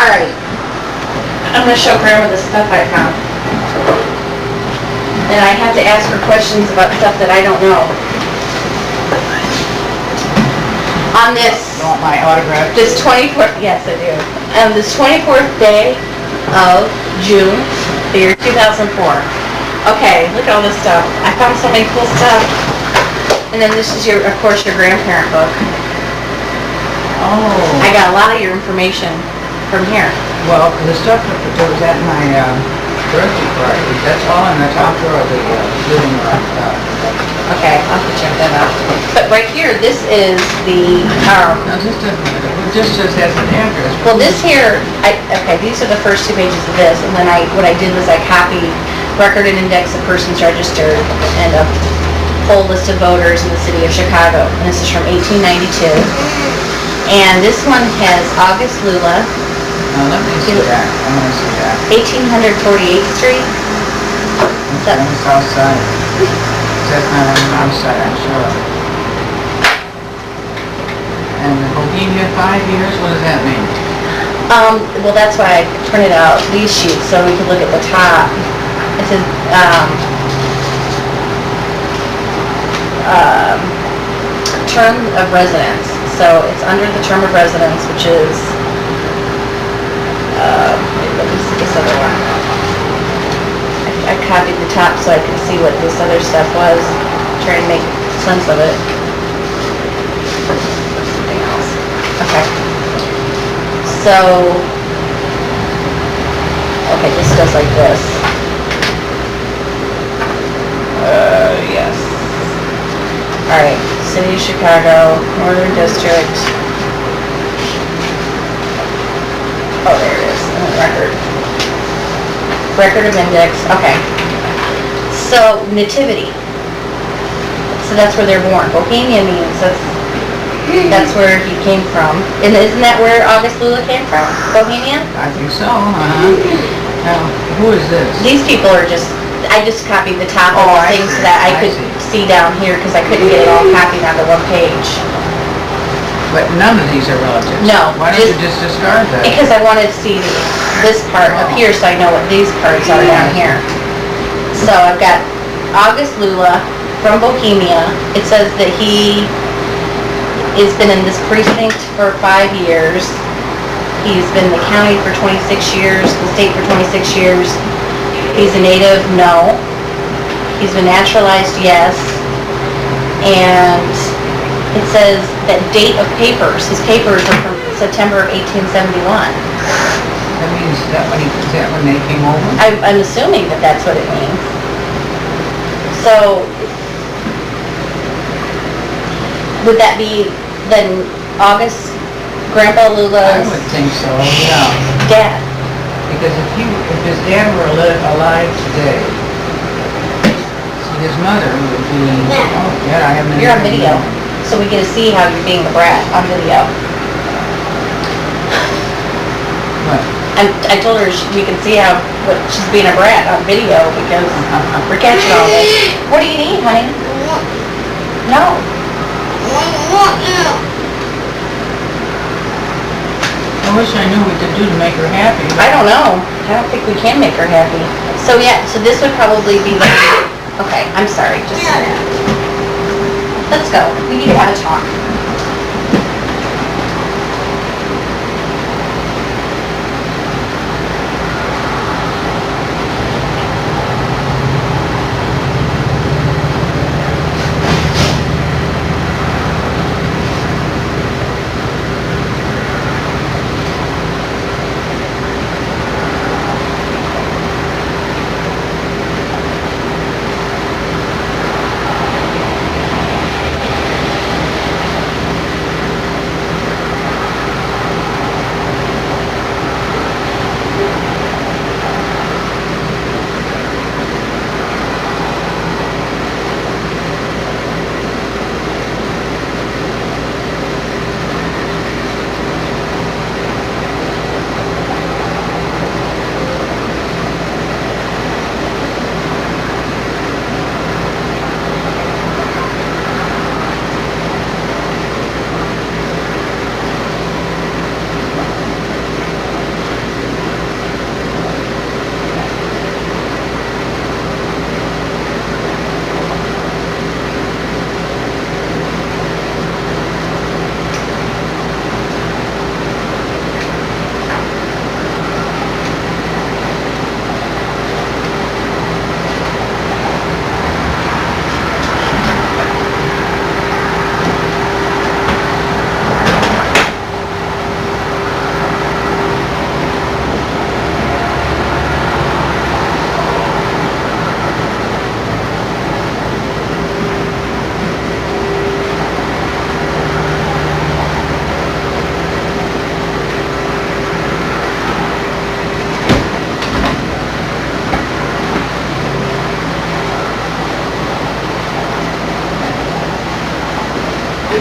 Alright. I'm gonna show Grandma the stuff I found. And I have to ask her questions about stuff that I don't know. On this... You want my autograph? This 24th... Yes, I do. On this 24th day of June, the year 2004. Okay, look at all this stuff. I found so many cool stuff. And then this is, of course, your grandparent book. Oh. I got a lot of your information from here. Well, the stuff that was at my birthday party, that's all in the top drawer of the living room. Okay, I'll have to check that out. But right here, this is the... Now, this just has an address. Well, this here, okay, these are the first 2 pages of this, and then what I did was I copied record and index of persons registered and a full list of voters in the city of Chicago. And this is from 1892. And this one has August Lula. Now, let me see that. I want to see that. 1848th Street. It's on the south side. That's not on the north side, I'm sure. And the Bohemia, 5 years, what does that mean? Well, that's why I printed out these sheets so we could look at the top. It says, term of residence. So it's under the term of residence, which is, let me see this other one. I copied the top so I could see what this other stuff was, trying to make sense of it. Something else. Okay. So, okay, this goes like this. Yes. Alright, City of Chicago, Northern District. Oh, there it is, record. Record of index, okay. So, nativity. So that's where they're born. Bohemia means that's where he came from. And isn't that where August Lula came from? Bohemia? I think so, Now, who is this? These people are just, I just copied the top of the things so that I could see down here because I couldn't get it all copied onto one page. But none of these are relatives. No. Why don't you just discard that? Because I wanted to see this part up here so I know what these parts are down here. So I've got August Lula from Bohemia. It says that he has been in this precinct for 5 years. He's been in the county for 26 years, the state for 26 years. He's a native, no. He's been naturalized, yes. And it says that date of papers, his papers are from September of 1871. That means is that when they came over? I'm assuming that that's what it means. So, would that be then August, Grandpa Lula's I would think so, yeah. dad? Because if his dad were alive today, his mother would be, oh, yeah, I haven't... You're on video, so we get to see how you're being a brat on video. What? I told her we can see what she's being a brat on video because we're catching all this. What do you need, honey? No. I wish I knew what to do to make her happy. I don't know. I don't think we can make her happy. So yeah, so this would probably be the... Okay, I'm sorry. Just a minute. Let's go. We need to have a talk.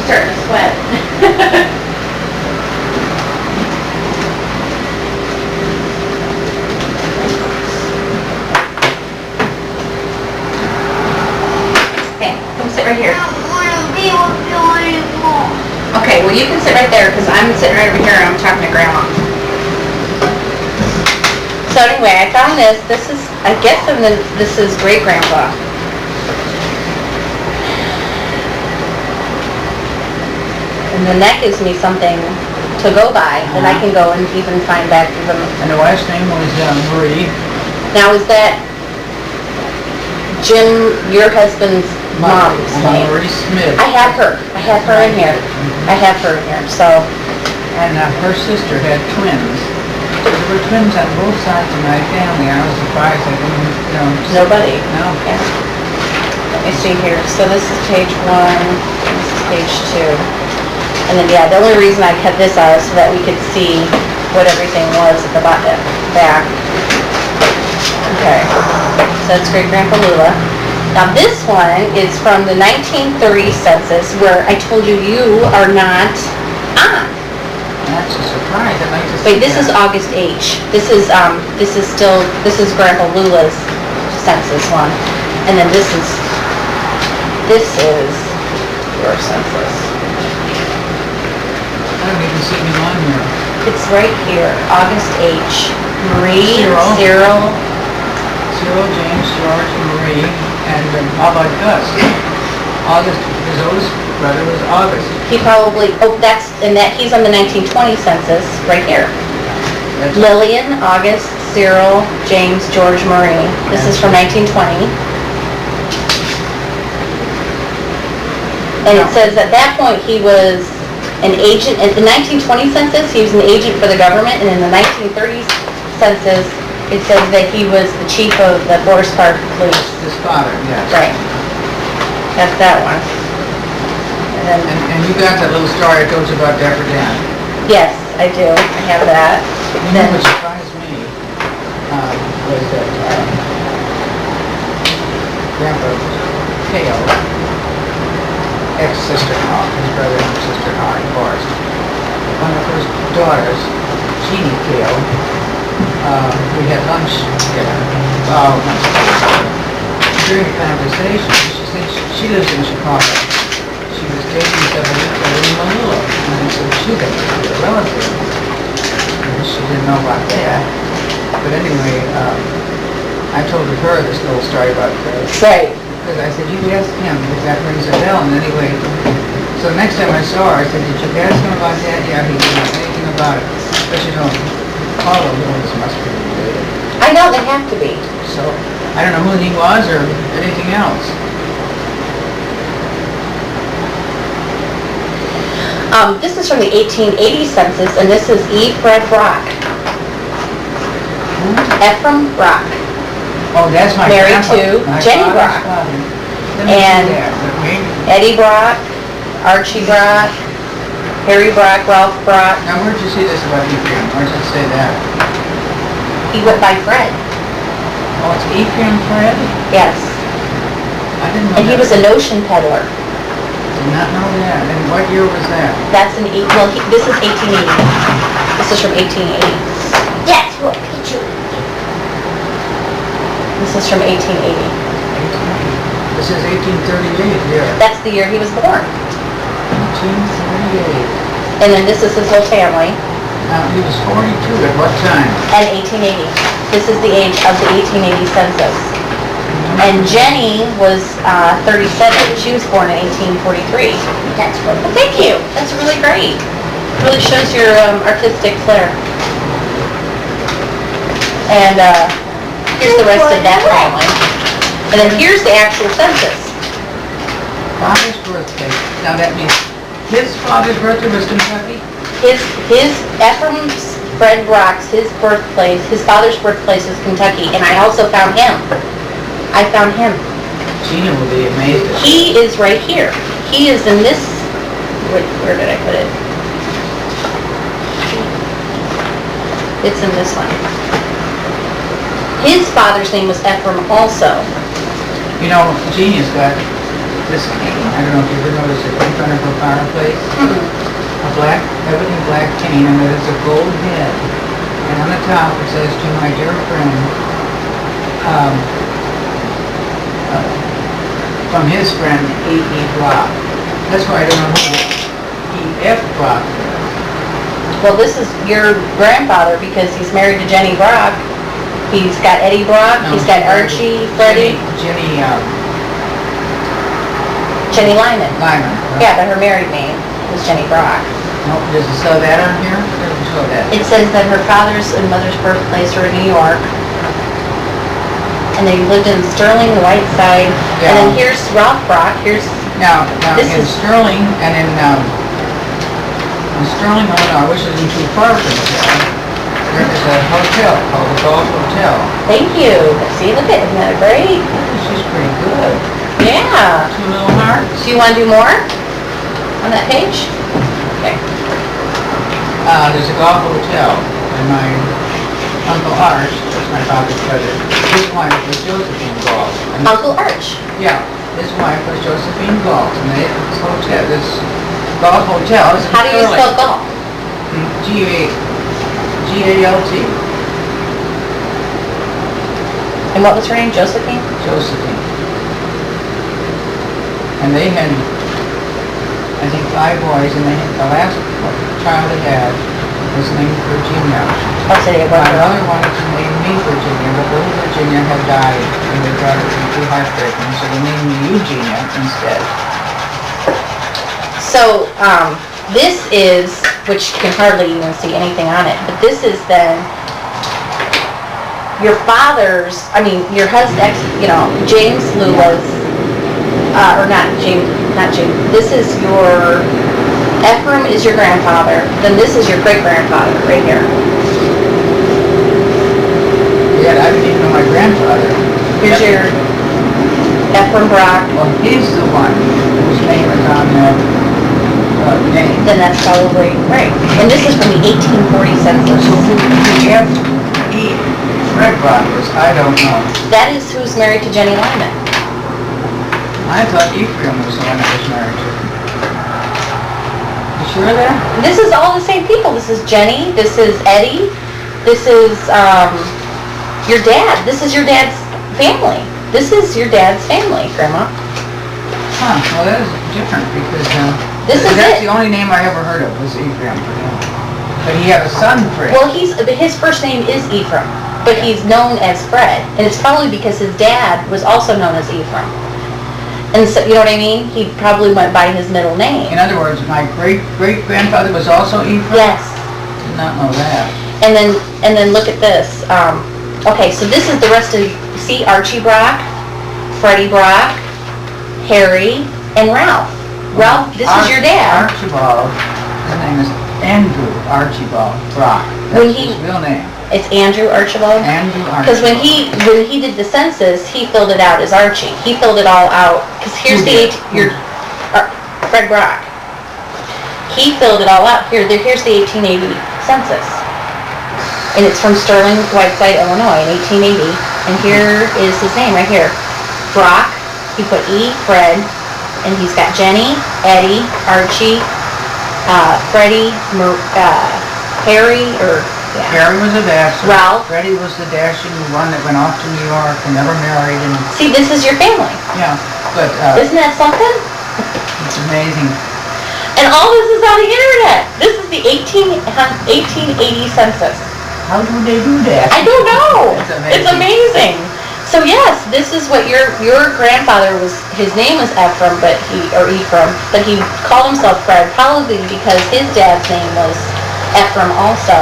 starting to sweat. Okay, come sit right here. Okay, well you can sit right there because I'm sitting right over here and I'm talking to Grandma. So anyway, I found this. This is, I guess, this is great grandpa. And then that gives me something to go by that I can go and even find back to them. And the wife's name was Marie. Now is that Jim, your husband's mom's name? Marie Smith. I have her in here. I have her in here, so. And her sister had twins. There were twins on both sides of my family. I was surprised I didn't, Nobody? No. Yeah. Let me see here. So this is page 1, this is page 2. And then, yeah, the only reason I cut this out is so that we could see what everything was at the back. Okay. So that's Great Grandpa Lula. Now this one is from the 1930 census where I told you you are not on. That's a surprise. I'd like to see Wait, this is that. August H. This is Grandpa Lula's census one. And then this is your census. I don't even see him on here. It's right here, August H. Marie, Cyril. Cyril. Cyril, James, George, and Marie, and how about Gus? August, his oldest brother was August. He probably, he's on the 1920 census, right here. That's Lillian, August, Cyril, James, George, Marie. This is from 1920. And it says at that point he was an agent, in the 1920 census he was an agent for the government, and in the 1930 census it says that he was the chief of the Forest Park Police. his father, yes. Right. That's that one. And then, And you got that little story that goes about Dapper Dan. yes, I do. I have that. You know what surprised me was that Grandpa Kale, ex-sister-in-law, his brother and sister-in-law in Forest, one of his daughters, Jeannie Kale, we had lunch together. During the conversation, she said she lives in Chicago. She was dating somebody in Manila. And I said, she's a relative. And she didn't know about that. But anyway, I told her this little story about Right. because I said, you ask him if that rings a bell. And anyway, so next time I saw her, I said, did you ask him about that? Yeah, he didn't know anything about it. But you know, all of those must be related. I know, they have to be. So, I don't know who he was or anything else. This is from the 1880 census, and this is Ephraim Brock. Ephraim Brock. Oh, that's my Married grandpa. to My Jenny father's Brock. father. Let me And- see that. But maybe, Eddie Brock, Archie Brock, Harry Brock, Ralph Brock. now where'd you see this about Ephraim? Where'd it say that? He went by Fred. Oh, it's Ephraim Fred? Yes. I didn't know And he that. was a notion peddler. Did not know that. And what year was that? That's this is 1880. This is from 1880. That's what picture. This is from 1880. This is 1838 here. That's the year he was born. 1838. And then this is his whole family. He was 42 at what time? And 1880. This is the age of the 1880 census. And Jenny was 37. She was born in 1843. That's what. Well, thank you. That's really great. Really shows your artistic flair. And here's the rest of that family. And then here's the actual census. Father's birthday. Now that means his father's birthday was Kentucky? His Ephraim's Fred Brock's, his birthplace, his father's birthplace is Kentucky, and I also found him. I found him. Gina will be amazed at He is right here. He is in this, where did I put it? It's in this one. His father's name was Ephraim also. You know, Gina's got this cane. I don't know if you ever noticed it in front of her fireplace. A black, ebony black cane, and it has a gold head. And on the top it says, "To my dear friend," from his friend E.E. Brock. That's why I don't know who E.F. Brock is. Well, this is your grandfather because he's married to Jenny Brock. He's got Eddie Brock, No, he's got she's married to Archie, Freddie, Jenny Lyman. Lyman. Yeah, but her married name was Jenny Brock. Nope, does it show that on here? It doesn't show that. It says that her father's and mother's birthplace are in New York. And they lived in Sterling, the Whiteside. And then Yeah. here's Ralph Brock, here's, Now This in is- Sterling and in Sterling, Illinois, which isn't too far from here, there is a hotel called the Gulf Hotel. thank you. See, look at, isn't that great? She's pretty good. Yeah. 2 little hearts. Do you want to do more on that page? Okay. There's a Gulf Hotel, and my Uncle Arch, that's my father's brother, his wife was Josephine Galt. And Uncle Arch. yeah, his wife was Josephine Galt, and this hotel, this Galt Hotel is in How do you Sterling. spell golf? G-A-L-T, And what was her name? Josephine? Josephine. And they had, I think, 5 boys, and they had, the last child they had was named Virginia. Oh, so they My were mother wanted to name me Virginia, but little Virginia had died, and they thought it would be too heartbreaking, so they named me Eugenia instead. So, this is, which you can hardly even see anything on it, but this is then your father's, I mean, your husband, James Lula's, or not James, this is your, Ephraim is your grandfather, then this is your great-grandfather, right here. Yeah, I didn't even know my grandfather. Here's your Ephraim Brock, Well, he's the one whose name is on the name. then that's probably, right. And this is from the 1840 census. So who E. Fred Brock is, I don't know. That is who's married to Jenny Lyman. I thought Ephraim was the one that was married to. You sure of that? This is all the same people. This is Jenny, this is Eddie, this is, your dad. This is your dad's family. This is your dad's family, Grandma. Huh, well that is different because, This is that's it. the only name I ever heard of was Ephraim for him. But he had a son, Fred. Well, his first name is Ephraim, but he's known as Fred, and it's probably because his dad was also known as Ephraim. And so, you know what I mean? He probably went by his middle name. In other words, my great-great-grandfather was also Ephraim? Yes. Did not know that. And then look at this. Okay, so this is the rest of, see Archie Brock, Freddie Brock, Harry, and Ralph. Ralph, this is your dad. Archibald, his name is Andrew Archibald Brock. When That's he- his real name. It's Andrew Archibald. Andrew Archibald. Because when he did the census, he filled it out as Archie. He filled it all out. Because here's Who the did? Fred Brock. He filled it all out. Here's the 1880 census, and it's from Sterling, Whiteside, Illinois, in 1880. And here is his name right here, Brock. He put E. Fred, and he's got Jenny, Eddie, Archie, Freddie, Harry, yeah. Harry was a dasher. Ralph. Freddie was the dashing one that went off to New York and never married, and See, this is your family. yeah, but Isn't that something? it's amazing. And all this is on the internet. This is the 1880 census. How do they do that? I don't know. It's amazing. It's amazing. So yes, this is what your grandfather was. His name was Ephraim, Ephraim, but he called himself Fred, probably because his dad's name was Ephraim also.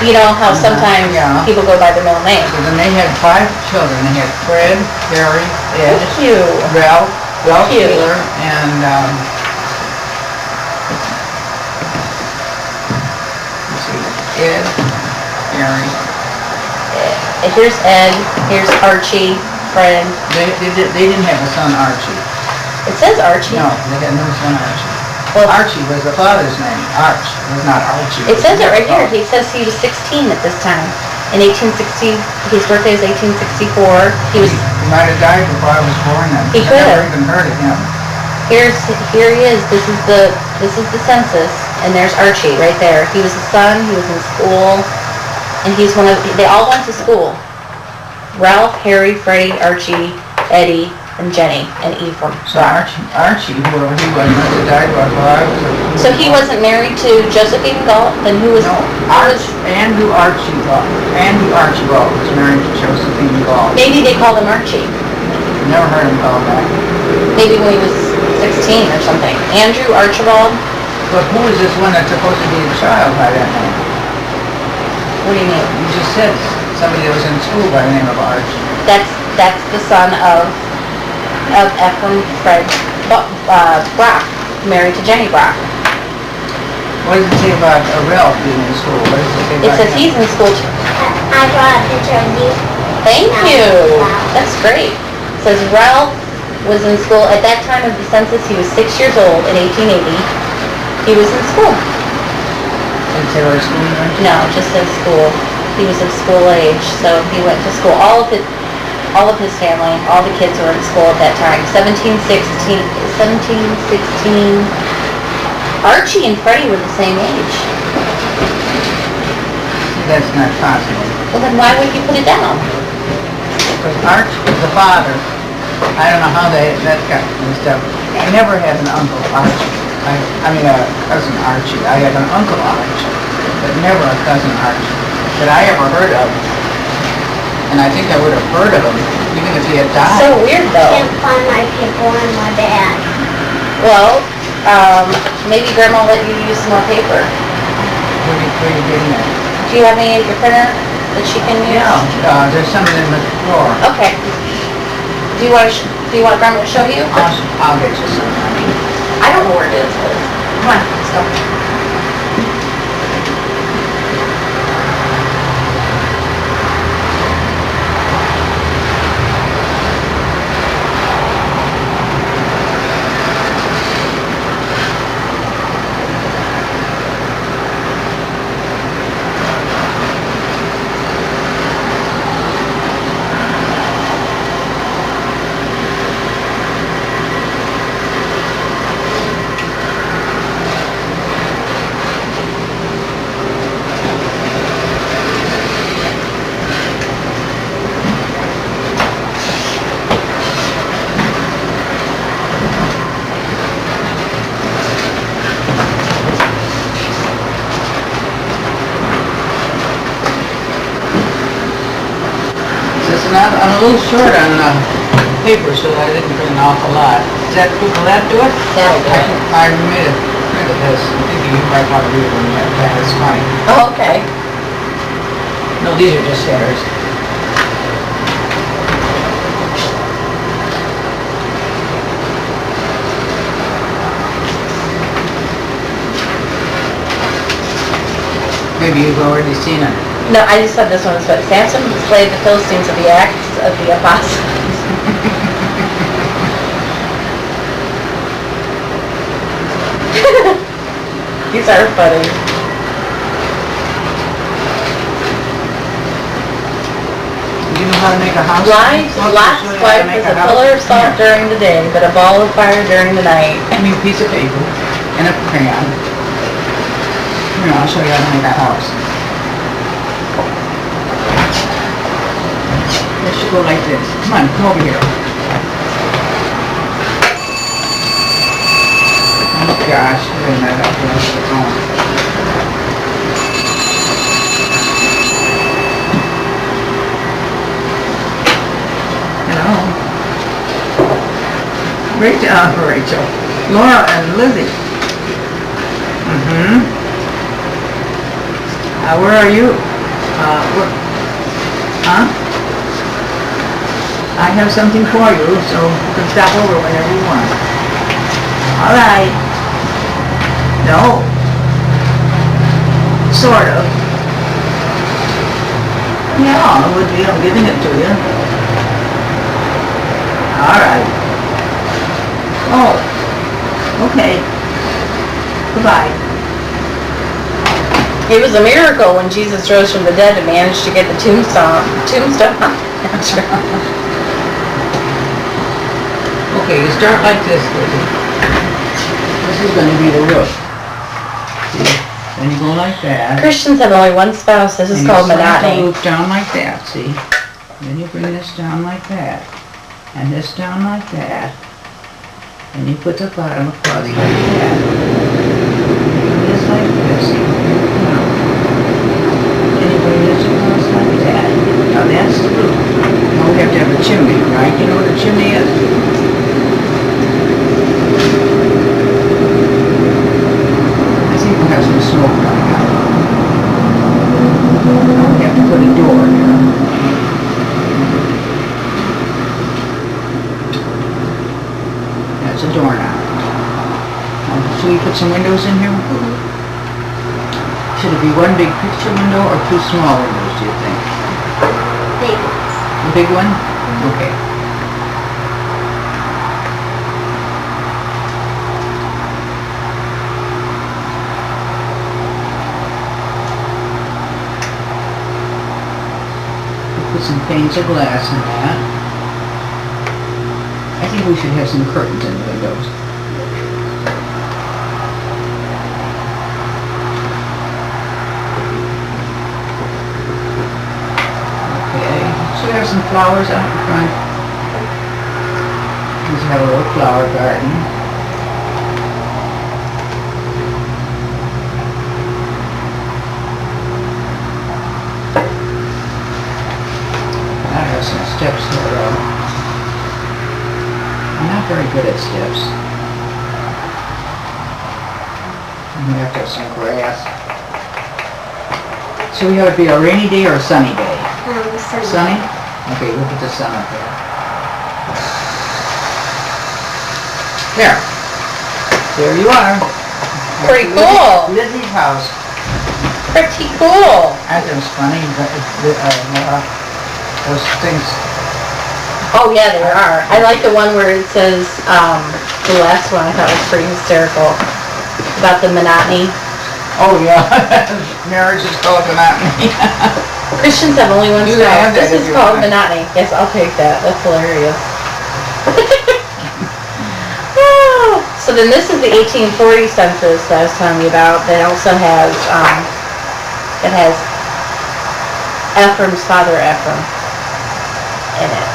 You know how sometimes yeah. people go by their middle name. So then they had 5 children. They had Fred, Harry, Ed, Thank you. Ralph you. Taylor, and let's see, Ed, Harry. And here's Ed. Here's Archie. Fred. They didn't have a son, Archie. It says Archie. No, they had no son, Archie. Well, Archie was the father's name. Arch was not Archie. it says it right here. He says he was 16 at this time. In 1860, his birthday is 1864. He was His might have died before I was born then. He I could never have. even heard of him. Here he is. This is the census, and there's Archie right there. He was a son. He was in school, and they all went to school. Ralph, Harry, Freddie, Archie, Eddie, and Jenny, and Ephraim. So Archie, whoever he was, must have died before I was. So he wasn't married to Josephine Galt, then who was? No, Andrew Archibald was married to Josephine Galt. Maybe they called him Archie. Never heard him called that. Maybe when he was 16 or something. Andrew Archibald. But who is this one that's supposed to be a child by that name? What do you mean? You just said somebody that was in school by the name of Archie. That's the son of Ephraim Fred Brock, married to Jenny Brock. What does it say about Ralph being in school? What does it say It about says him? he's in school too. I draw a picture of you. Thank you. That's great. It says Ralph was in school at that time of the census. He was 6 years old in 1880. He was in school. Did it say what school he went to? No, it just says school. He was of school age, so he went to school. All of his family, all the kids were in school at that time. 1716. Archie and Freddie were the same age. That's not possible. Well, then why would you put it down? Because Archie was the father. I don't know how that got messed up. I never had an uncle Archie. I mean a cousin Archie. I had an uncle Archie, but never a cousin Archie that I ever heard of. And I think I would have heard of him even if he had died. So weird though. Can't find my paper on my bag. Well, maybe Grandma let you use some more paper. Where are you getting that? Do you have any at your printer that she can use? Yeah, there's something in the drawer. Okay. Do you want Grandma to show you? I'll get you some. I don't know where it is, but come on, let's go. I'm a little short on paper, so I didn't print an awful lot. Will that do it? That'll do it. I made a print of this. I'm thinking you might want to read it when you have that. It's fine. Oh, okay. No, these are just errors. Maybe you've already seen it. No, I just said this one was good. Samson slayed the Philistines of the Acts of the Apostles. These are funny. Do you know how to make a house? Lot's wife was a pillar of salt during the day, but a ball of fire during the night. I mean, a piece of paper and a crayon. Here, I'll show you how to make a house. It should go like this. Come on, come over here. Oh gosh, I didn't have that phone. Hello. Great job, Rachel. Laura and Lizzie. Where are you? I have something for you, so you can stop over whenever you want. All right. No. Sort of. Yeah, it would be. I'm giving it to you. All right. Oh. Okay. Goodbye. It was a miracle when Jesus rose from the dead to manage to get the tombstone. Okay, you start like this, Lizzie. This is gonna be the roof. See? Then you go like that. Christians have only one spouse. This is and you called slant the monotony. roof down like that, see? Then you bring this down like that. And this down like that. And you put the bottom across like that. And this like this. And you bring this across like that. Now that's the roof. Now we have to have a chimney, right? You know what a chimney is? I think we'll have some smoke coming out. Now we have to put a door here. That's a door now. Should we put some windows in here? Should it be one big picture window or two small windows, do you think? Big. A big one? Okay. Put some panes of glass in that. I think we should have some curtains in the windows. Okay, should we have some flowers out in front? Let's have a little flower garden. I have some steps here though. I'm not very good at steps. And we have to have some grass. So we have to be a rainy day or a sunny day? Sunny? Okay, we'll put the sun up there. There. There you are. Pretty cool. Lizzie's house. Pretty cool. That was funny, but those things. Oh yeah, there are. I like the one where it says, the last one I thought was pretty hysterical, about the monotony. Oh yeah, marriage is called monotony. Christians have only one You can have spouse. that This if is you called want. monotony. Yes, I'll take that. That's hilarious. Oh, so then this is the 1840 census that I was telling you about. That also has, it has Ephraim's father Ephraim in it.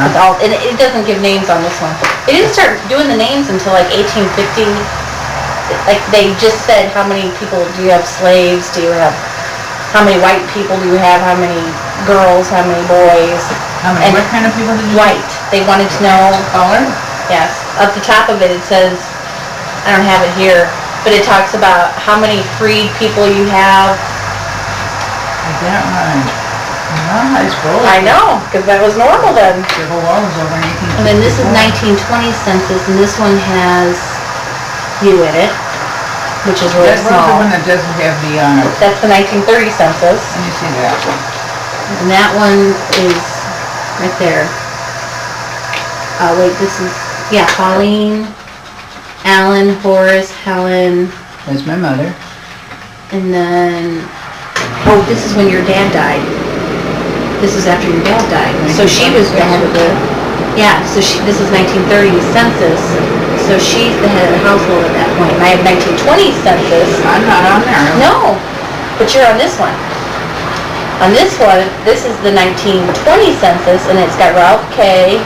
It's all, and it doesn't give names on this one. They didn't start doing the names until like 1850. Like they just said, how many people do you have slaves? Do you have, how many white people do you have? How many girls? How many boys? How many, And what kind of people did you? White. They wanted to know, Color? yes. Up the top of it, it says, I don't have it here, but it talks about how many freed people you have. Is that right? Yeah, I suppose. I know, because that was normal then. Civil War was over in 1864. And then this is 1920 census, and this one has you in it, which is really That one's the small. one that doesn't have the, That's the 1930 census, let me see that. and that one is right there. Wait, this is, yeah, Pauline, Alan, Horace, Helen, That's my mother. and then, oh, this is when your dad died. This is after your dad died. So she was the head of the, yeah, so this is 1930 census, so she's the head of the household at that point. And I have 1920 census. I'm not on there. No, but you're on this one. On this one, this is the 1920 census, and it's got Ralph K.,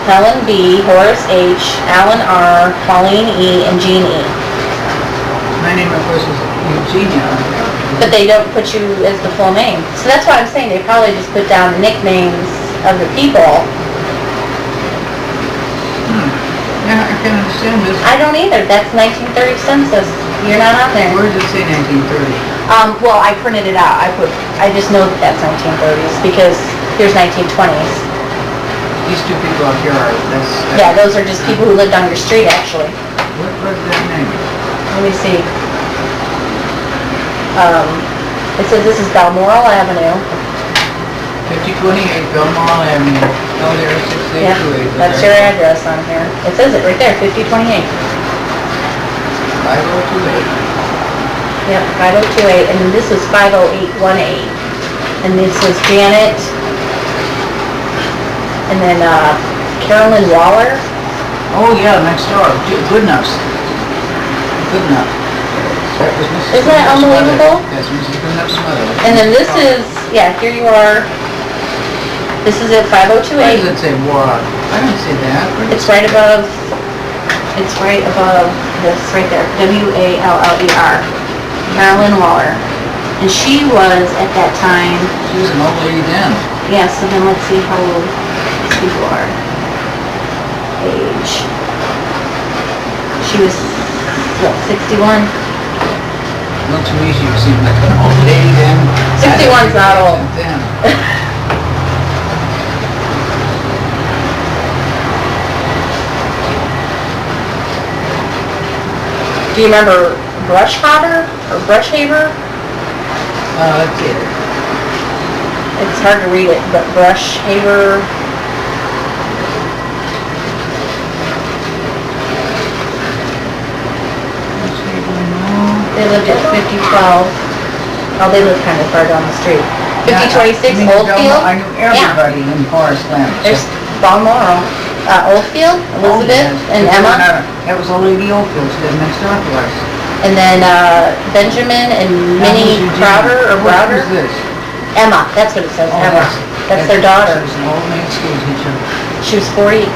Helen B., Horace H., Alan R., Pauline E., and Jean E. My name, of course, is Eugenia. But they don't put you as the full name. So that's why I'm saying they probably just put down the nicknames of the people. Yeah, I can understand this. I don't either. That's 1930 census. You're not on there. Where does it say 1930? Well, I printed it out. I just know that that's 1930s because here's 1920s. These two people up here are, Yeah, those are just people who lived on your street, actually. What was that name? Let me see. It says this is Balmoral Avenue. 5028 Belmont Avenue. Oh, there's 6828. Yeah, that's your address on here. It says it right there, 5028. 5028. Yep, 5028, and then this is 50818. And this is Janet, and then Carolyn Waller, Oh, yeah, next door, Goodnuff's. Goodnuff. That was Mrs. Isn't that Goodnuff's mother. unbelievable? That's Mrs. Goodnuff's mother. And then this is, yeah, here you are. This is at Where does 5028. it say Ward? I don't see that. Where does It's right above this, right there, Waller. Marilyn Waller. And she was, at that time, She was an old lady then. yeah, so then let's see how old these people are. Age. She was, what, 61? Not too easy, you seem like an old lady then. 61's not old. Then. Do you remember Brush Haver or Brush Haver? Let's see. It's hard to read it, but Brush Haver. They lived at 5012. Oh, they lived kind of far down the street. 5026 Oldfield. I knew everybody in Forest Glen. There's Balmoral. Oldfield, Elizabeth, and Emma. That was old lady Oldfield, she lived next door to us. And then Benjamin and Minnie Crowder or Browder. Who's this? Emma, that's what it says, Oh, Emma. That's their daughter. She was an old maid school teacher. She was 48.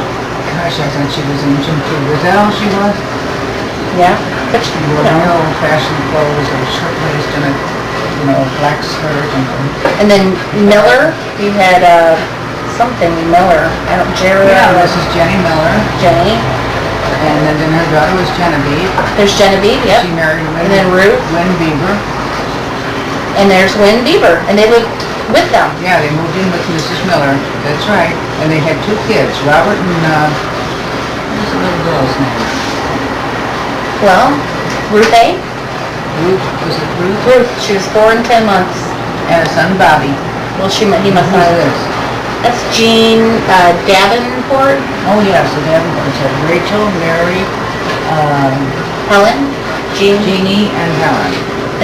Gosh, I thought she was ancient too. Was that all she was? Yeah. But She wore real old-fashioned clothes, a short-waist and a, black skirt and... And then Miller, you had something Miller. I don't, Jerry. Yeah, this is Jenny Miller, Jenny. and then her daughter was Genevieve. There's Genevieve, yep. She married And then Ruth. Lynn Bieber. And there's Wynn Bieber, and they lived with them. Yeah, they moved in with Mrs. Miller, that's right. And they had 2 kids, Robert and, what's the little girl's name? Well, Ruth A. Ruth, was it Ruth? Ruth, she was 4 and 10 months. And a son, Bobby. Well, he must Who's not. this? That's Jean Davenport, Oh, yes, the Davenports had Rachel, Mary, Helen, Jean, Jeannie, and Helen.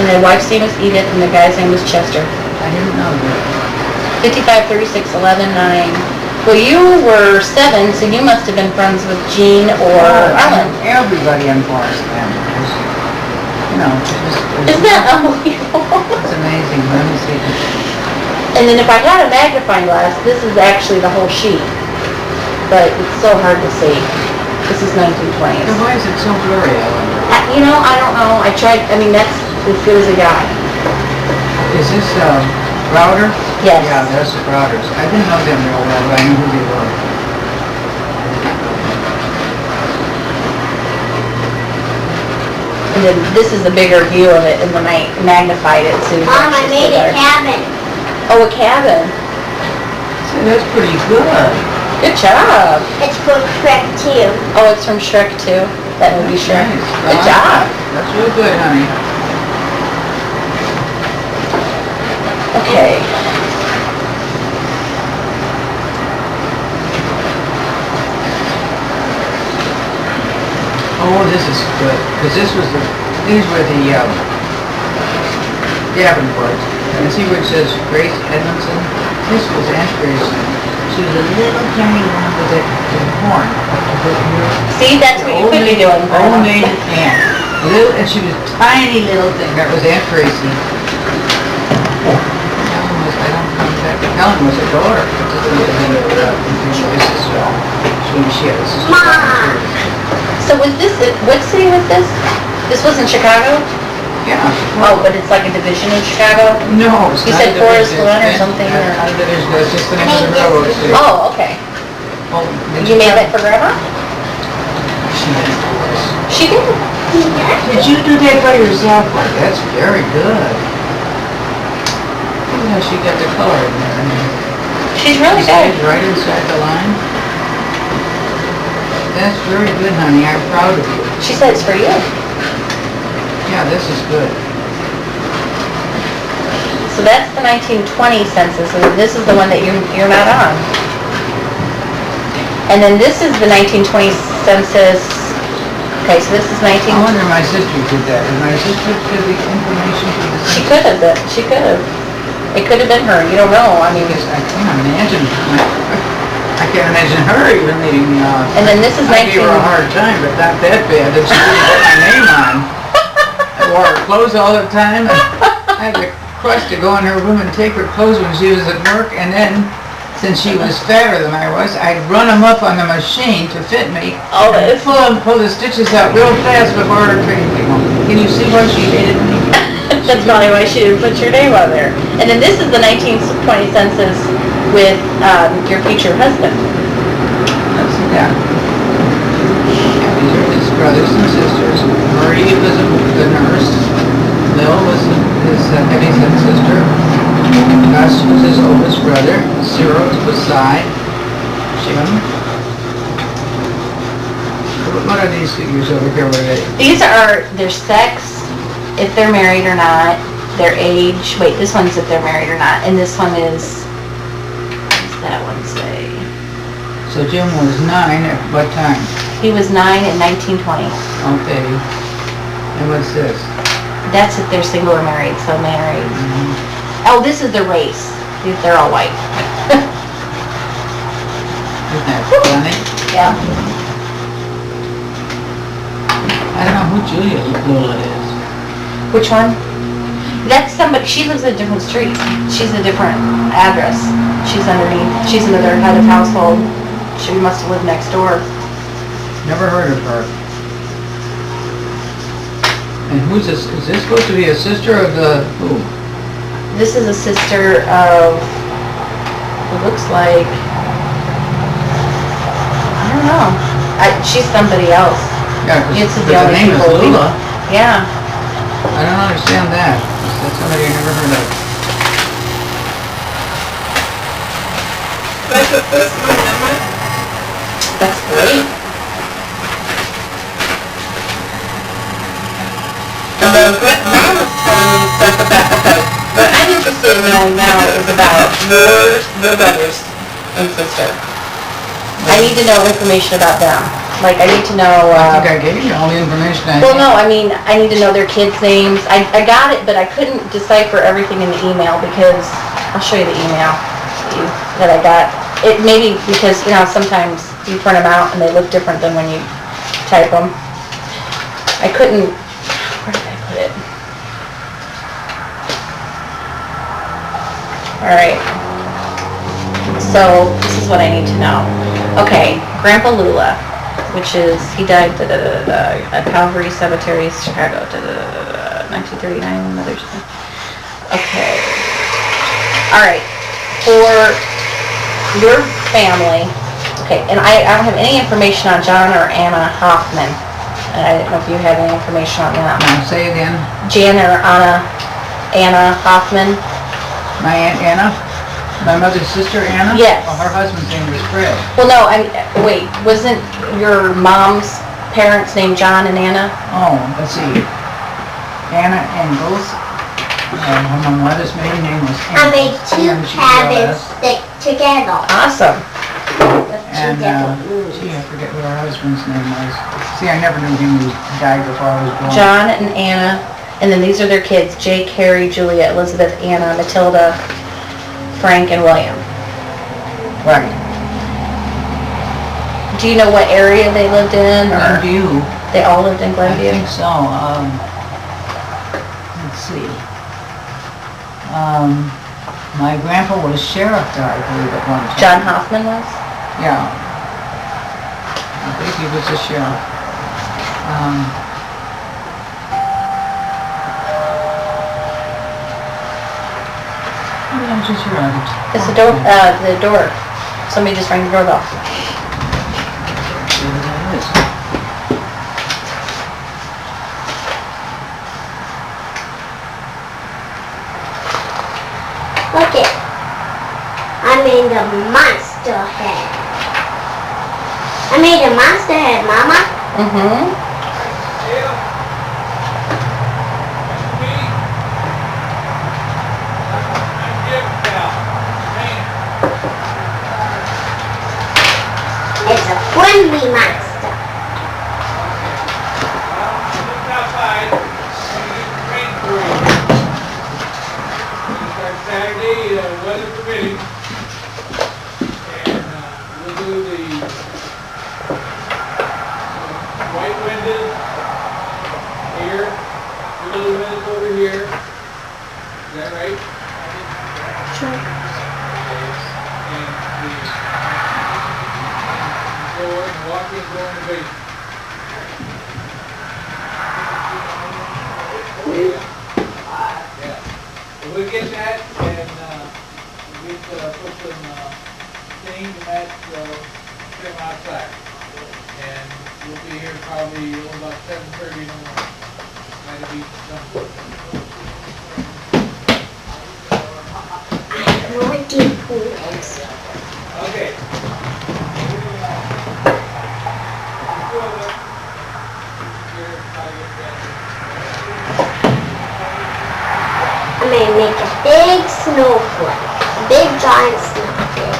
and their wife's name was Edith, and the guy's name was Chester. I didn't know that. 55, 36, 11, 9. Well, you were 7, so you must have been friends with Jean or Ellen. Everybody in Forest Glen was, Isn't that unbelievable? It's amazing, let me see. And then if I had a magnifying glass, this is actually the whole sheet. But it's so hard to see. This is 1920s. So why is it so blurry, I wonder? I don't know. I tried, that's as good as it got. Is this, Browder? Yes. Yeah, that's the Browders. I didn't know them real well, but I knew who they were. And then this is the bigger view of it, and then I magnified it so you can Mom, I actually made see a better. cabin. Oh, a cabin. So that's pretty good. Good job. It's from Shrek 2. Oh, it's from Shrek 2. That movie Shrek. Nice. Good job. That's real good, honey. Okay. Oh, this is good, because these were the, Davenports. And see where it says Grace Edmondson? This was Aunt Grace. She was a little tiny one with a horn up to her ear. See, that's what you could be doing. Old maid aunt. And she was a tiny little thing. That was Aunt Gracie. Helen was her daughter. Mom! So was this, what city was this? This was in Chicago? Yeah. Oh, but it's like a division in Chicago? No, it's You not said a Forest division. Glen or It's something, or- not a division, it's just the name of the railroad station. Oh, okay. Oh, You made that for Grandma? She did. She did. Did you do that by yourself? That's very good. Look how she got the color in there. She's really See it good. right inside the line. That's very good, honey. I'm proud of you. She said it's for you. Yeah, this is good. So that's the 1920 census, and this is the one that you're not on. And then this is the 1920 census. Okay, so this is 19... I wonder if my sister did that. Did my sister give the information to the... She could have been. She could have. It could have been her. You don't know. I mean, I can't imagine. I can't imagine her even leading me off. And then this is I gave her a 19 hard time, but not that bad, that she didn't put my name on. I wore her clothes all the time, and I had the crust to go in her room and take her clothes when she was at work, and then, since she was fatter than I was, I'd run them up on the machine to fit me. Oh, and that's- pull the stitches out real fast before her training came home. Can you see why she hated me? That's probably why she didn't put your name on there. And then this is the 1920 census with your future husband. Let's see that. Yeah, these are his brothers and sisters. Marie was the nurse. Lil was his heavyset sister. Gus was his oldest brother. Cyril was beside Jim. What are these figures over here? What are they? These are their sex, if they're married or not, their age. Wait, this one's if they're married or not, and this one is, what does that one say? So Jim was 9 at what time? He was 9 in 1920. Okay. And what's this? That's if they're single or married, so married. Oh, this is the race. They're all white. Isn't that funny? Yeah. I don't know who Julia Lula is. Which one? That's somebody, she lives in a different street. She's a different address. She's underneath, she's another head of household. She must have lived next door. Never heard of her. And who's this? Is this supposed to be a sister of the who? This is a sister of, it looks like, I don't know. She's somebody else. Yeah, 'cause This is but the the only name is people we- Lula. Yeah. I don't understand that. That's somebody I never heard of. That's great. And then Mama's telling me stuff about, okay, what I'm interested in knowing now is about your brothers and sister. I need to know information about them. Like, I need to know, I think I gave you all the information I well, need. no, I mean, I need to know their kids' names. I got it, but I couldn't decipher everything in the email because, I'll show you the email that I got. It maybe because, you know, sometimes you print them out and they look different than when you type them. I couldn't, where did I put it? Alright. So, this is what I need to know. Okay, Grandpa Lula, which is, he died at Calvary Cemetery, Chicago, 1939, Mother's Day. Okay. Alright, for your family, okay, and I don't have any information on John or Anna Hoffman. And I didn't know if you had any information on that. Now, say again. Jan or Anna Hoffman? My Aunt Anna? My mother's sister Anna? Yes. Well, her husband's name was Fred. Well, no, wait, wasn't your mom's parents named John and Anna? Oh, let's see. Anna Engels. My mother's maiden name was I Engels. made two and she cabins was- stick together. Awesome. And, gee, I forget what her husband's name was. See, I never knew him. He died before I was born. John and Anna, and then these are their kids, Jake, Harry, Julia, Elizabeth, Anna, Matilda, Frank, and William. Right. Do you know what area they lived in, or Glenview. they all lived in I Glenview? think so. Let's see. My grandpa was sheriff there, I believe, at one time. John Hoffman was? Yeah. I think he was a sheriff. I'm just here. It's the door. Somebody just rang the doorbell. Maybe that is. Look it. I made a monster head. I made a monster head, Mama. Mm-hmm. It's a friendly monster. Saturday, weather permitting. And we'll Walk in, go in the basement. Yeah. So we'll get that and, put some, things in that, trim outside. And we'll be here probably about 7:30 in the morning. Try to be done. What do you put? Okay. I'm gonna make a big snowflake. A big giant snowflake.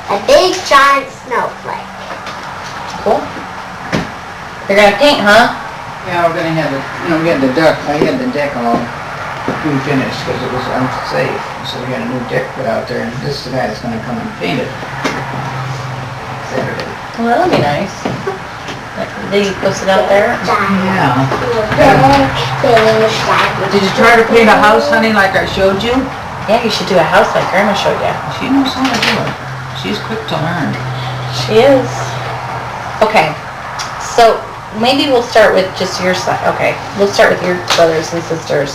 A big giant snowflake. Cool. You're gonna paint, huh? Yeah, we're gonna have it, get the deck, I had the deck all pre-finished because it was unsafe. So we got a new deck put out there, and this is the guy that's gonna come and paint it Saturday. Well, that'll be nice. Did you post it out there? Giant. Yeah. Big giant. Did you try to paint a house, honey, like I showed you? Yeah, you should do a house like Grandma showed you. She knows how to do it. She's quick to learn. She is. Okay, so maybe we'll start with just your side. Okay, we'll start with your brothers and sisters.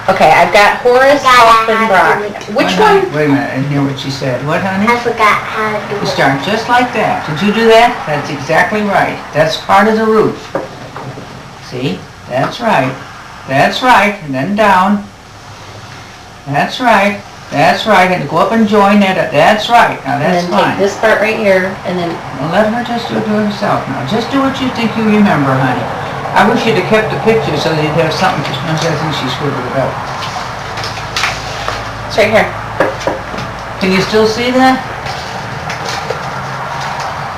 Okay, I've got Horace, Huff, and Brock. Which one? Wait a minute, I didn't hear what she said. What, honey? I forgot how to do You it. start just like that. Did you do that? That's exactly right. That's part of the roof. See? That's right. That's right. And then down. That's right. That's right. And go up and join that. That's right. Now And that's then take fine. this part right here, and then, Well, let her just do it to herself now. Just do what you think you remember, honey. I wish you'd have kept the picture so that you'd have something for no such thing she scribbled it out. it's right here. Can you still see that?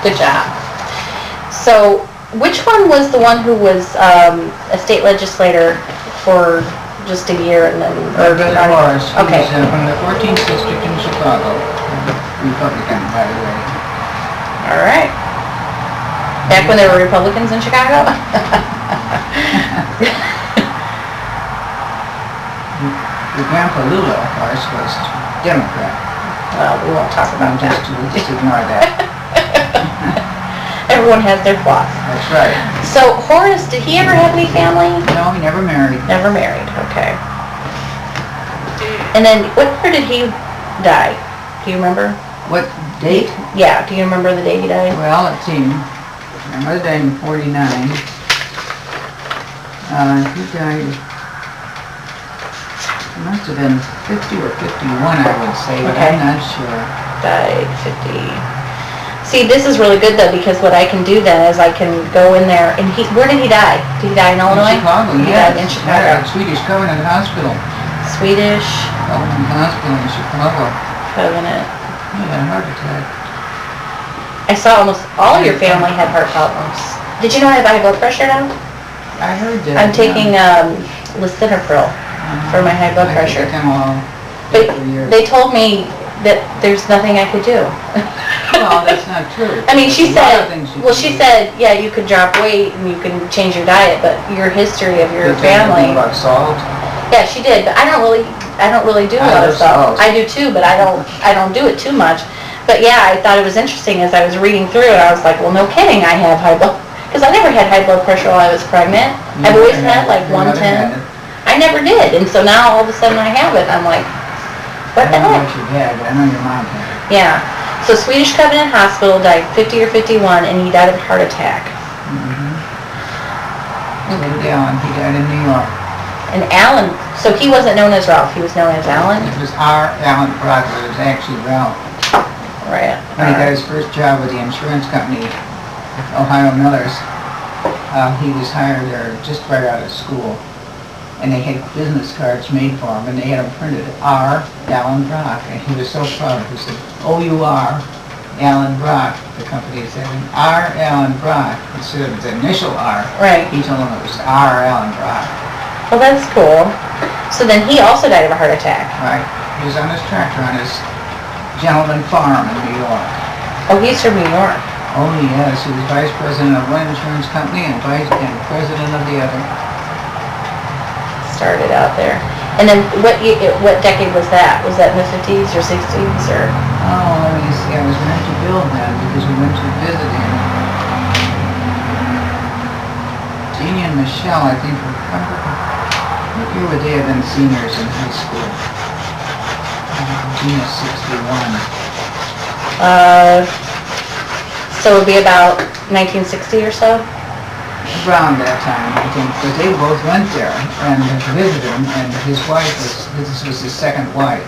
Good job. So, which one was the one who was a state legislator for just a year and then... Brother Horace. Okay. He's from the 14th district in Chicago. Republican, by the way. All right. Back when there were Republicans in Chicago? Your grandpa Lula, of course, was Democrat. Well, we won't talk about that. We'll just ignore that. Everyone has their flaws. That's right. So, Horace, did he ever have any family? No, he never married. Never married, okay. And then, what year did he die? Do you remember? What date? Yeah, do you remember the day he died? Well, let's see. My mother died in 49. He died, it must have been 50 or 51, I would say, but Okay. I'm not sure. Died 50. See, this is really good though, because what I can do then is I can go in there, and where did he die? Did he die in Illinois? In Chicago, He yes. died in Chicago. At Swedish Covenant Hospital. Swedish Covenant Hospital in Chicago. Covenant. He had a heart attack. I saw almost all your family had heart problems. Did you know I have high blood pressure now? I heard that. I'm taking lisinopril for my high blood pressure. I took them all But for years. they told me that there's nothing I could do. Well, that's not true. I mean, she There's a lot said, of things you well, can she do. said, yeah, you could drop weight and you can change your diet, but your history of your Did they tell you family. about salt? Yeah, she did, but I don't really do a I lot love of stuff. salt. I do too, but I don't do it too much. But yeah, I thought it was interesting as I was reading through it. I was like, well, no kidding, I have high blood, because I never had high blood pressure while I was pregnant. You I've always never had like you never 110. had it. I never did, and so now all of a sudden I have it. I'm like, what the I don't know heck? what you had, but I know your mom had it. Yeah. So Swedish Covenant Hospital, died 50 or 51, and he died of a heart attack. So did Alan, he died in New York. And Alan, so he wasn't known as Ralph, he was known as Alan? It was our Alan Brock, but it was actually Ralph. Right. When he got his first job with the insurance company, Ohio Millers, he was hired there just right out of school. and they had business cards made for him, and they had them printed, R. Allen Brock, and he was so proud. He said, O-U-R, Allen Brock. The company said, R. Allen Brock, instead of the initial R. Right. He told them it was R. Allen Brock. Well, that's cool. So then he also died of a heart attack. Right. He was on his tractor on his gentleman farm in New York. Oh, he's from New York. Oh, yes, he was vice president of one insurance company and president of the other. Started out there. And then what decade was that? Was that in the 50s or 60s or? Oh, let me see, I was meant to build then because we went to visit him. Jeannie and Michelle, I think, what year would they have been seniors in high school? Gina's 61. So it would be about 1960 or so? Around that time, I think, but they both went there and visited him, and his wife this was his second wife.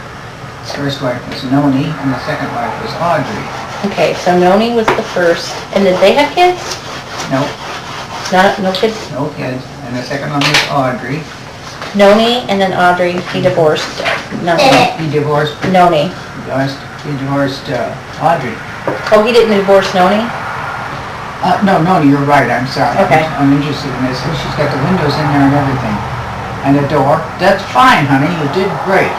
His first wife was Noni, and the second wife was Audrey. Okay, so Noni was the first. And did they have kids? No, No kids? no kids. And the second one was Audrey. Noni and then Audrey, he divorced. No, He divorced, Noni. Audrey. Oh, he didn't divorce Noni? No, you're right, I'm sorry. Okay. I'm interested in this. She's got the windows in there and everything. And the door. That's fine, honey, you did great.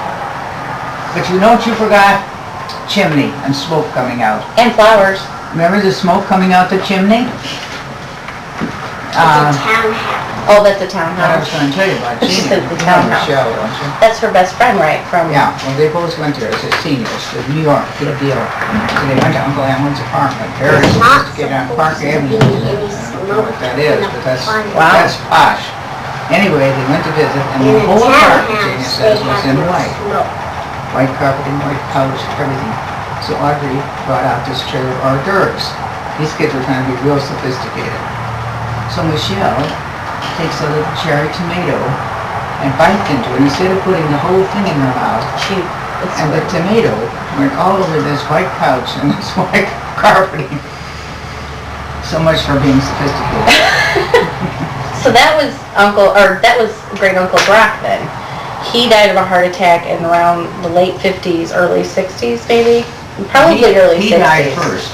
But you know what you forgot? Chimney and smoke coming out. And flowers. Remember the smoke coming out the chimney? It's a townhouse. Oh, that's a I was townhouse. going to tell you about She Gina. said the townhouse. Michelle, don't you? That's her best friend, right? From Yeah, well, they both went there as a seniors to New York, big deal. So they went to Uncle Alan's apartment. Very It's not sophisticated on supposed Park to Avenue. be any I don't know what that smoke is, in but that's, a Wow. that's posh. Anyway, they went to visit, and In the a whole apartment, Gina townhouse, they says, was have in no white. smoke. White carpeting, white couch, everything. So Audrey brought out this tray of hors d'oeuvres. These kids were trying to be real sophisticated. So Michelle takes a little cherry tomato and bites into it instead of putting the whole thing in her mouth. And the tomato went all over this white couch and this white carpeting. So much for being sophisticated. So that was great Uncle Brock then. He died of a heart attack in around the late 50s, early 60s maybe? Probably early 60s. He died first.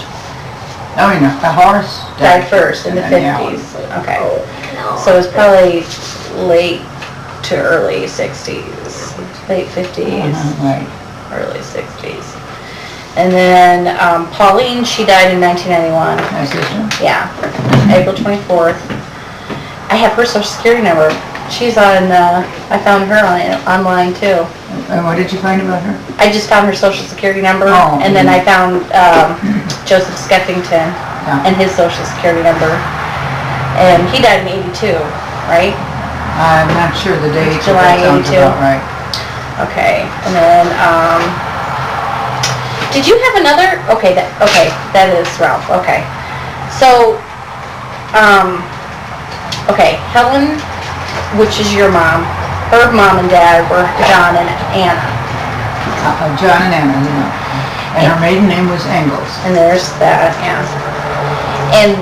No, the horse Died first in the and then Alan. 50s. Okay. No. So it was probably late to early 60s. Late 50s, Right. early 60s. And then Pauline, she died in 1991. My sister? Yeah, April 24th. I have her social security number. She's on, I found her online too. And what did you find about her? I just found her social security number, Oh. and then I found Joseph Skeffington Yeah. and his social security number. And he died in 82, right? I'm not sure the date. but July that sounds 82. about right. Okay, and then, did you have another, okay, that is Ralph, okay. So, okay, Helen, which is your mom, her mom and dad were John and Anna. John and Anna, And her maiden name was Engels. And there's that, yeah. And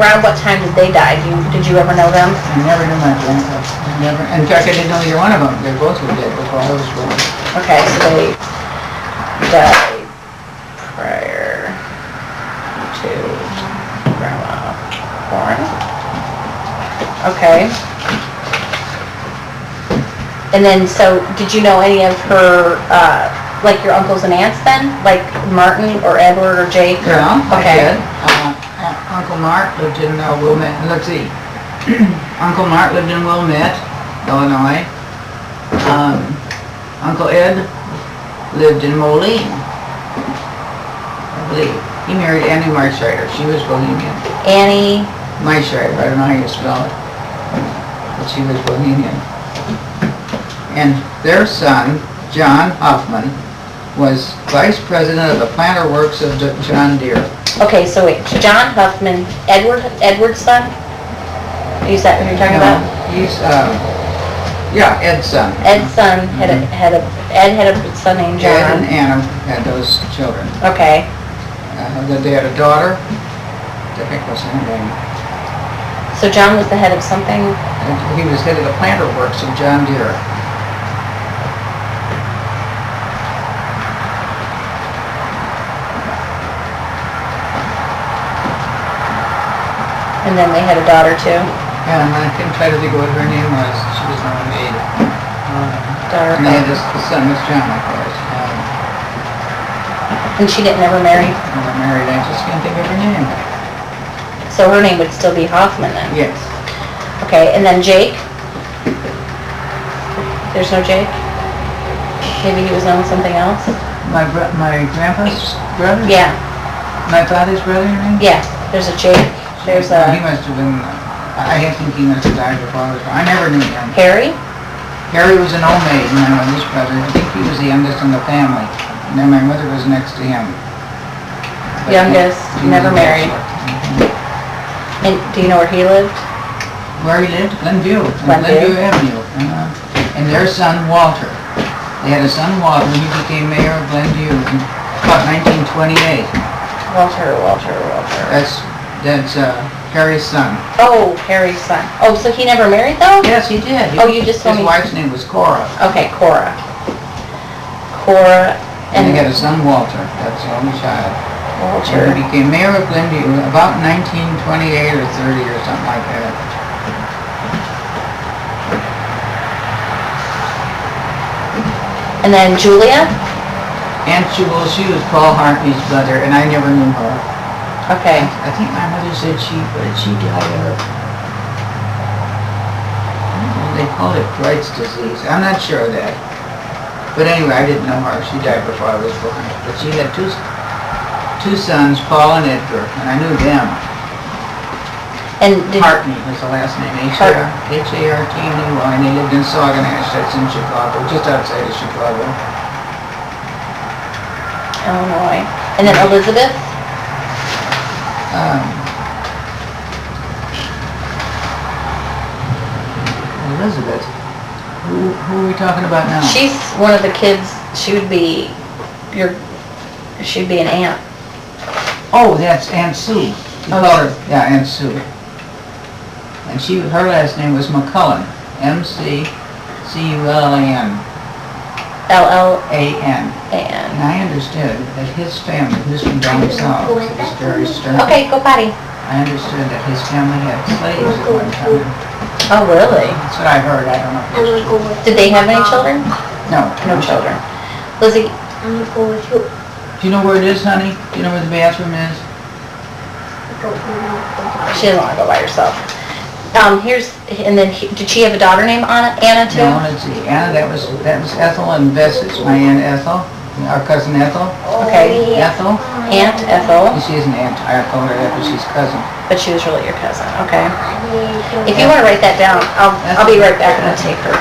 around what time did they die? Did you ever know them? I never knew my grandpa. In fact, I didn't know either one of them. They both were dead before I was born. Okay, so they died prior to Grandma born. Okay. And then, so, did you know any of her, like your uncles and aunts then? Like Martin or Edward or Jake? Yeah, I Okay. did. Uncle Mart lived in Wilmette. Let's see. Uncle Mart lived in Wilmette, Illinois. Uncle Ed lived in Moline, I believe. He married Annie Marschreider. She was Bohemian. Annie, Marschreider, I don't know how you spell it. But she was Bohemian. And their son, John Huffman, was vice president of the planter works of John Deere. okay, so wait, John Huffman, Edward's son? Is that who you're talking about? He's, Ed's son. Ed's son had a son named Ed John. and Anna had those children. Okay, They had a daughter, I think was her name. So John was the head of something? And he was head of the planter works of John Deere. And then they had a daughter too? Yeah, and I can try to think of what her name was. She was not a maid. Daughter. And they had this, the son was John, of course. And she didn't ever marry? Never married. I just can't think of her name. So her name would still be Hoffman then? Yes. Okay, and then Jake? There's no Jake? Maybe he was known something else? My grandpa's brother? Yeah, My father's brother, you mean? yeah, there's a Jake, there's He a must have been, I think he must have died before I was born. I never knew him. Harry? Harry was an old maid, my mother's brother. I think he was the youngest in the family. And then my mother was next to him. But Youngest, he was never a married. bachelor. And do you know where he lived? Where he lived? Glenview. On Glenview. Glenview Avenue. And their son, Walter. They had a son, Walter, and he became mayor of Glenview in about 1928. Walter. That's Harry's son. Oh, Harry's son. Oh, so he never married though? Yes, he did. Oh, you just told me. His wife's name was Cora. Okay, Cora. Cora And and they had a son, Walter. That's the only child. Walter. And he became mayor of Glenview about 1928 or 30 or something like that. And then Julia? Aunt Jewel, she was Paul Hartley's brother, and I never knew her. Okay. I think my mother said what did she die of? I don't know, they called it Bright's disease. I'm not sure of that. But anyway, I didn't know her. She died before I was born. But she had two sons, Paul and Edgar, and I knew them. And did, Hartney was the last name, H-A-R-T-N-E-Y, and they lived in Sauganash, that's in Chicago, just outside of Chicago. Illinois. And then Elizabeth? Elizabeth. Who are we talking about now? She's one of the kids, she'd be an aunt. Oh, that's Aunt Sue. You Oh, call her, yeah, Aunt Sue. And her last name was McCullen, M-C-C-U-L-L-A-N. L-L-A-N. And I understood that his family, who's from down south, was very stern. Okay, go potty. I understood that his family had slaves at one time. Oh, really? That's what I heard, I don't know. I'm gonna go with Did they have any children? No. No children. Lizzie, I'm gonna go with you. Do you know where it is, honey? Do you know where the bathroom is? she doesn't want to go by herself. Did she have a daughter named Anna too? No, let's see, Anna, that was Ethel and Bess's, my Aunt Ethel, our cousin Ethel. Okay. Ethel? Aunt Ethel, She isn't aunt, I call her that, but she's cousin. but she was really your cousin, okay. If you want to write that down, I'll be right back and I'll take her.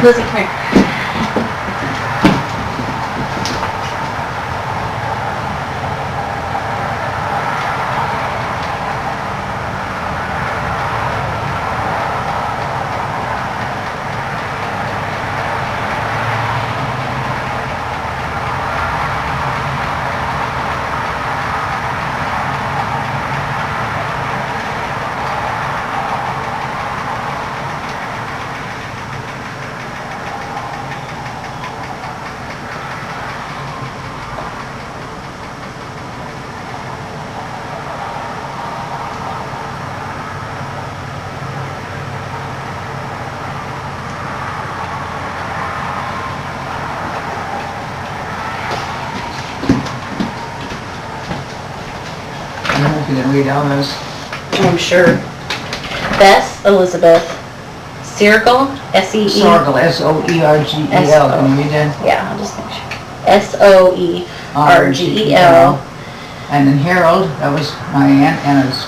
Lizzie, come here. I don't know if you can read all those. I'm sure. Bess Elizabeth Seargle, S-E-E. Sorgel, S-O-E-R-G-E-L, can you read that? Yeah, I'll just make sure. S-O-E-R-G-E-L. And then Harold, that was my Aunt Anna's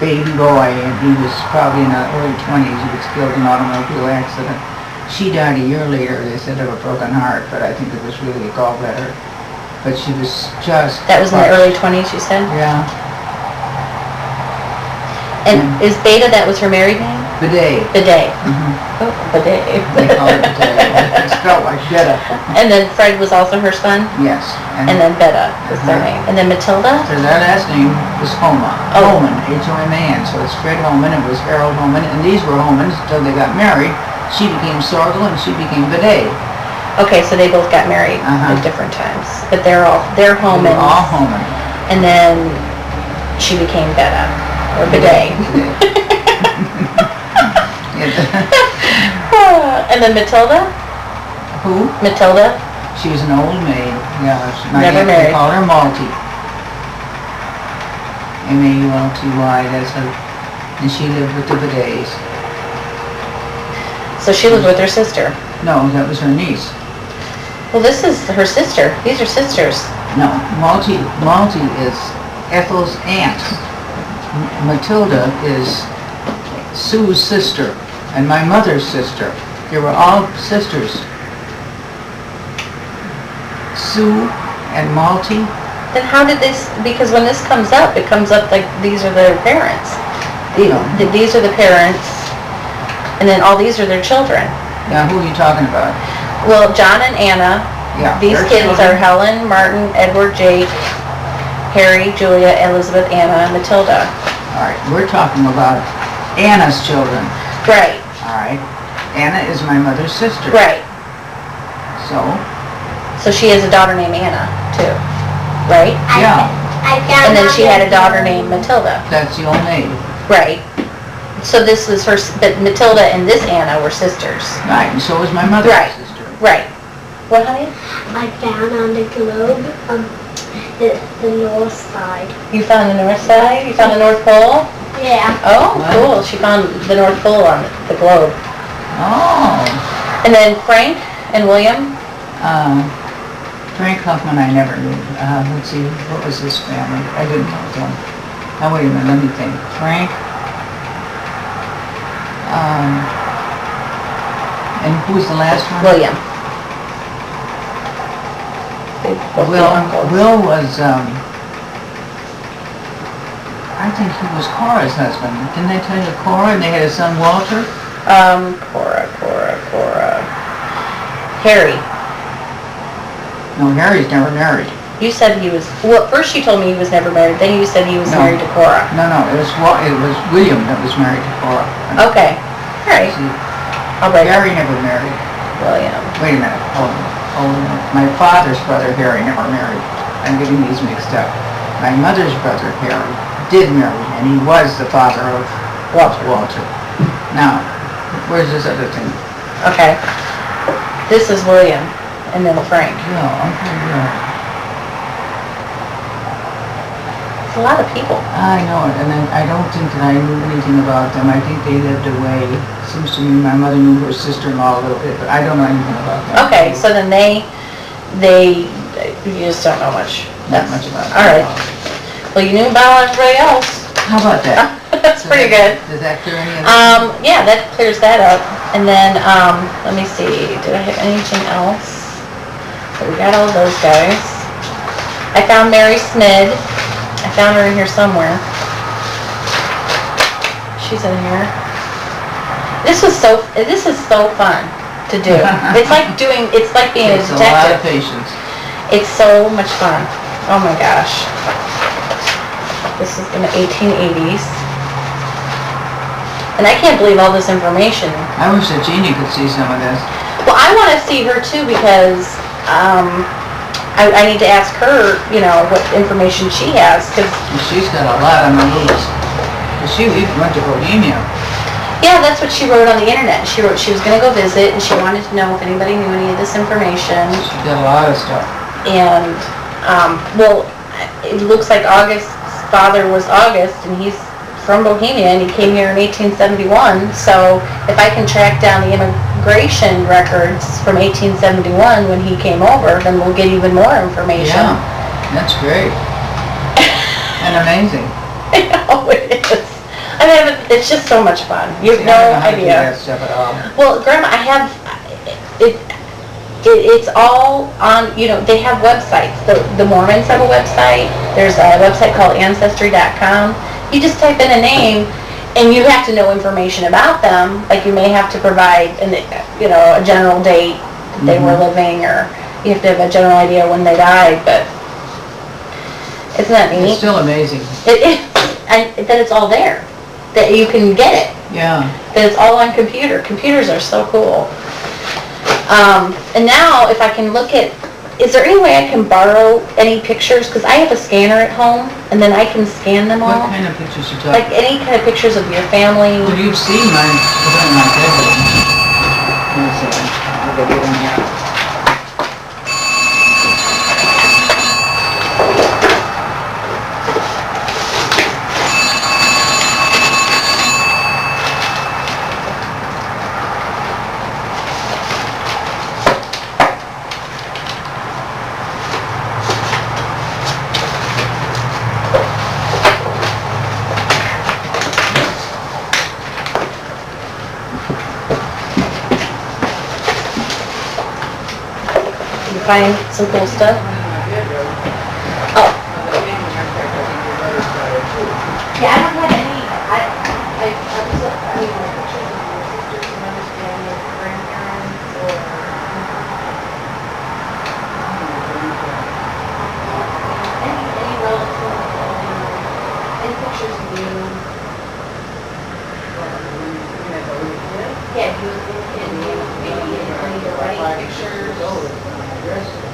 baby boy, and he was probably in the early 20s. He was killed in an automobile accident. She died a year later, they said, of a broken heart, but I think it was really a gallbladder. But she was just... That was in the early 20s, you said? Yeah. And is Beta, that was her married name? Bidet. Bidet. Mhm. Oh, Bidet. They call it bidet. It's spelled like Betta. And then Fred was also her son, Yes. and then Betta was their name. And then Matilda? So their last name was Homa. Oh. Homan, H-O-M-A-N. So it's Fred Homan, it was Harold Homan, and these were Homans until they got married. She became Sorgel and she became Bidet. Okay, so they both got married Uh-huh. at different times, but they're home, They were all Homan. and then she became Betta, or Bidet. And then Matilda? Who? Matilda? She was an old maid. Yeah, my Never aunt, married. they called her Malty. M-A-U-L-T-Y, that's her. And she lived with the Bidets. So she lived with her sister. No, that was her niece. Well, this is her sister. These are sisters. No, Malty is Ethel's aunt. Matilda is Sue's sister and my mother's sister. They were all sisters. Sue and Malty. Then how did this, because when this comes up, it comes up like these are their parents. No. These are the parents, and then all these are their children. Now, who are you talking about? Well, John and Anna, Yeah. these their kids are children. Helen, Martin, Edward, Jake, Harry, Julia, Elizabeth, Anna, and Matilda. All right, we're talking about Anna's children. Right, All right. Anna is my mother's sister. right. So, So she has a daughter named Anna, too, right? Yeah. I found And then out she had a that- daughter named Matilda. that's the old maid. Right. So this was her, but Matilda and this Anna were sisters. Right, and so is my mother's Right. sister. Right. What, honey? I found on the globe, the north side. You found the north side? You found the North Pole? Yeah. Oh, What? cool. She found the North Pole on the globe. Oh. And then Frank and William? Frank Huffman I never knew. Let's see, what was his family? I didn't know them. Now wait a minute, let me think. Frank. And who was the last one? William. They both Will. were uncles. Will was, I think he was Cora's husband. Didn't they tell you Cora? And they had a son Walter? Cora. Harry. No, Harry's never married. You said he was, well, first you told me he was never married, then you said he was No. married to Cora. No, it was William that was married to Cora. Okay. All right. See, I'll write Harry never married. William. Wait a minute. Oh, no. My father's brother Harry never married. I'm getting these mixed up. My mother's brother Harry did marry, and he was the father of Walter. Now, where's this other thing? Okay. This is William, and then Frank. Yeah, okay, yeah. It's a lot of people. I know it, and then I don't think that I knew anything about them. I think they lived away. Seems to me my mother knew her sister-in-law a little bit, but I don't know anything about them. Okay, so then you just don't know much. Not much about them. All right. Well, you knew about everybody else. How about that? That's pretty good. Does that clear any of that? Yeah, that clears that up. And then, let me see, did I have anything else? So we got all those guys. I found Mary Smid. I found her in here somewhere. She's in here. This is so fun to do. It's like being a Takes a lot of detective. patience. It's so much fun. Oh my gosh. This is in the 1880s. And I can't believe all this information. I wish that Jeannie could see some of this. Well, I want to see her too because I need to ask her, what information she has. Cause, And she's got a lot on the loose. She even went to Bohemia. yeah, that's what she wrote on the internet. She wrote she was going to go visit and she wanted to know if anybody knew any of this information. She's got a lot of stuff. And, well, it looks like August's father was August and he's from Bohemia and he came here in 1871. So if I can track down the immigration records from 1871 when he came over, then we'll get even more information. Yeah, that's great. And amazing. I know it is. I mean, it's just so much fun. You have See, I don't no know how to do that idea. stuff at all. Well, Grandma, I have, it's all on, they have websites. The Mormons have a website. There's a website called Ancestry.com. You just type in a name and you have to know information about them, like you may have to provide, a general date that they were living, or you have to have a general idea when they died, but isn't that It's neat? still amazing. That it's all there, that you can get it, Yeah. that it's all on computer. Computers are so cool. And now, if I can look at, is there any way I can borrow any pictures? Because I have a scanner at home, and then I can scan them What all. kind of pictures you Like talking? any kind of pictures of your family. Well, you've seen mine, put on my bedroom. Let me see. I'll get it on here. You find some cool stuff. Oh. Yeah, I don't have any, my pictures of my sisters and brothers, family, grandparents, or any relatives, any pictures of you. Yeah, you was a little kid, maybe any of your wedding pictures.